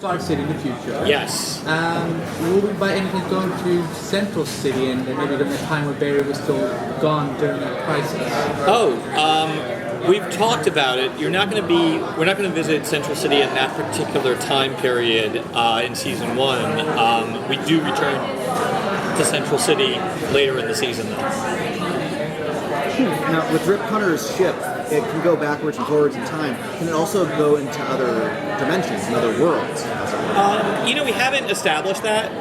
Star City in the future. Yes. Will we by any chance go to Central City and maybe during the time where Barry was still gone during that crisis? We've talked about it. We're not going to visit Central City in that particular time period in season 1. We do return to Central City later in the season, though. Now, with Rip Hunter's ship, it can go backwards and forwards in time. Can it also go into other dimensions and other worlds? We haven't established that.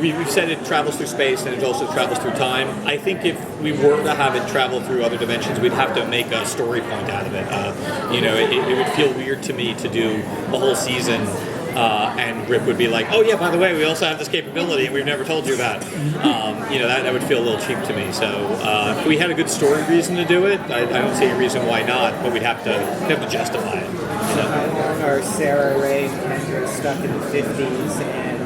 We've said it travels through space and it also travels through time. I think if we were to have it travel through other dimensions, we'd have to make a story point out of it. It would feel weird to me to do a whole season and Rip would be like, oh yeah, by the way, we also have this capability and we've never told you about. That would feel a little cheap to me. So if we had a good story reason to do it, I don't see a reason why not, but we'd have to justify it. Or Sarah Renée and Kendra stuck in the 50s and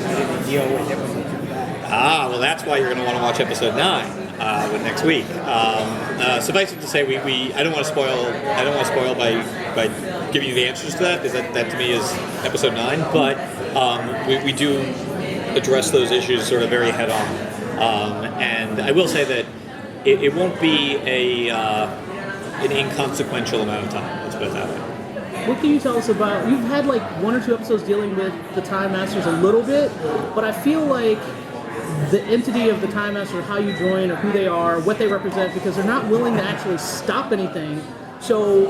how did they deal with it when they come back? Well that's why you're going to want to watch episode 9 with next week. Suffice it to say, I don't want to spoil by giving you the answers to that, because that to me is episode 9. But we do address those issues sort of very head on, and I will say that it won't be an inconsequential amount of time. Let's put it that way. What can you tell us about? You've had like 1 or 2 episodes dealing with the Time Masters a little bit, but I feel like the entity of the Time Master, how you join or who they are, what they represent, because they're not willing to actually stop anything. So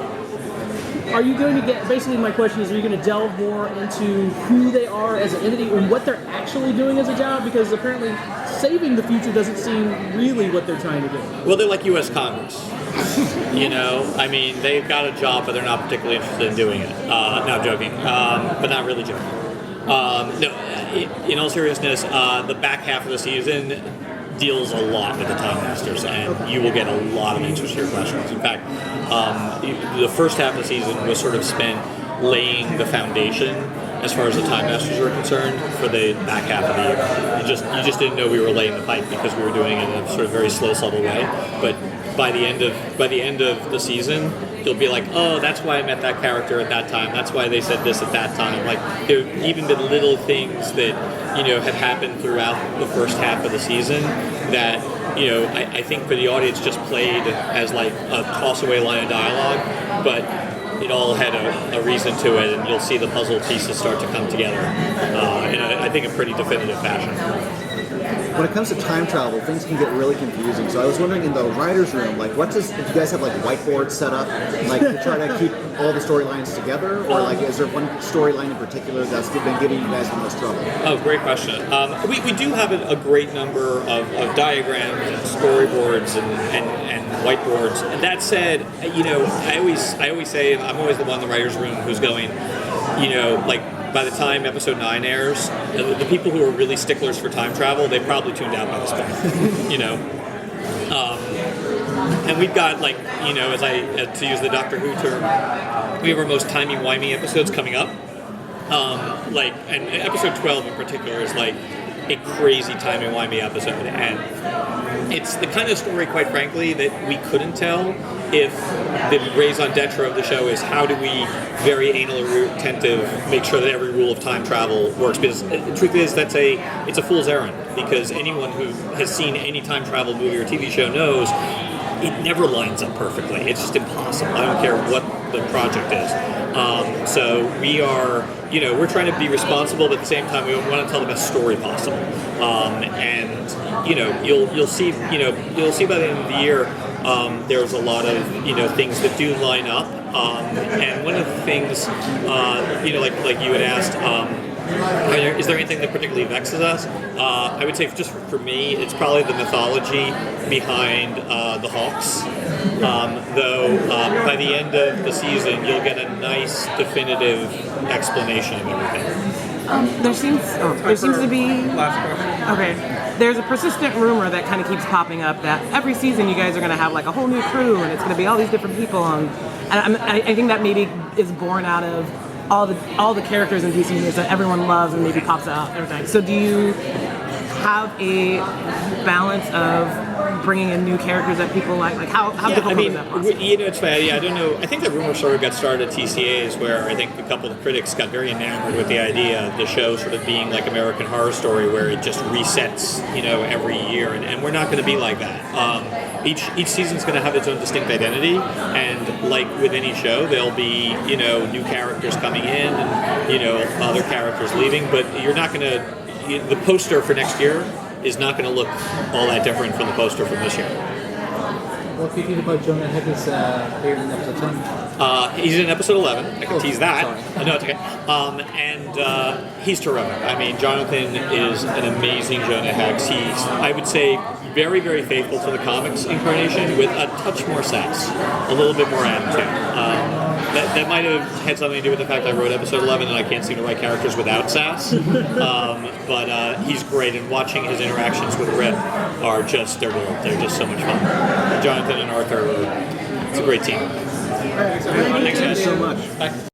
are you going to get, basically my question is, are you going to delve more into who they are as an entity and what they're actually doing as a job? Because apparently saving the future doesn't seem really what they're trying to do. Well, they're like U.S. Congress. They've got a job, but they're not particularly interested in doing it. No, I'm joking, but not really joking. In all seriousness, the back half of the season deals a lot with the Time Masters, and you will get a lot of answers to your questions. In fact, the first half of the season was sort of spent laying the foundation as far as the Time Masters were concerned for the back half of the year. You just didn't know we were laying the pipe because we were doing it in a sort of very slow, subtle way. But by the end of the season, you'll be like, oh, that's why I met that character at that time. That's why they said this at that time. Like, there have even been little things that have happened throughout the first half of the season that I think for the audience just played as like a toss-away line of dialogue, but it all had a reason to it, and you'll see the puzzle pieces start to come together in I think a pretty definitive fashion. When it comes to time travel, things can get really confusing. So I was wondering, in the writer's room, if you guys have like whiteboards set up, to try to keep all the storylines together, or is there one storyline in particular that's been giving you guys the most trouble? Oh, great question. We do have a great number of diagrams and storyboards and whiteboards. And that said, I always say, and I'm always the one in the writer's room who's going, by the time episode 9 airs, the people who are really sticklers for time travel, they probably tuned out by this point, and we've got to use the Doctor Who term, we have our most timey-wimey episodes coming up, and episode 12 in particular is like a crazy timey-wimey episode, and it's the kind of story, quite frankly, that we couldn't tell if the raison d'etre of the show is how do we very anal retentive make sure that every rule of time travel works, because the truth is it's a fool's errand, because anyone who has seen any time travel movie or TV show knows it never lines up perfectly. It's just impossible. I don't care what the project is. So we are, we're trying to be responsible, but at the same time we want to tell the best story possible. And you'll see by the end of the year, there's a lot of things that do line up. And one of the things, like you had asked. Is there anything that particularly vexes us? I would say, just for me, it's probably the mythology behind the Hawks. Though by the end of the season, you'll get a nice, definitive explanation of everything. There seems to be. Last question. Okay. There's a persistent rumor that kind of keeps popping up that every season you guys are going to have like a whole new crew, and it's going to be all these different people. And I think that maybe is born out of all the characters in DC Universe that everyone loves and maybe pops out every time. So do you have a balance of bringing in new characters that people like? Like how difficult is that process? It's funny. I don't know. I think the rumor sort of got started at TCAs, where I think a couple of critics got very enamored with the idea of the show sort of being like American Horror Story, where it just resets, every year, and we're not going to be like that. Each season's going to have its own distinct identity, and like with any show, there'll be new characters coming in and other characters leaving, but you're not going to. The poster for next year is not going to look all that different from the poster from this year. What do you think about Jonah Head's here in episode 10? He's in episode 11. I can tease that. Sorry. No, it's okay. And he's terrific. I mean, Jonathan is an amazing Jonah Hex. He's, I would say, very, very faithful to the comics incarnation with a touch more sass, a little bit more attitude. That might have had something to do with the fact I wrote episode 11 and I can't seem to write characters without sass. But he's great, and watching his interactions with Rip are just, they're just so much fun. Jonathan and Arthur, it's a great team. Thank you so much. Bye.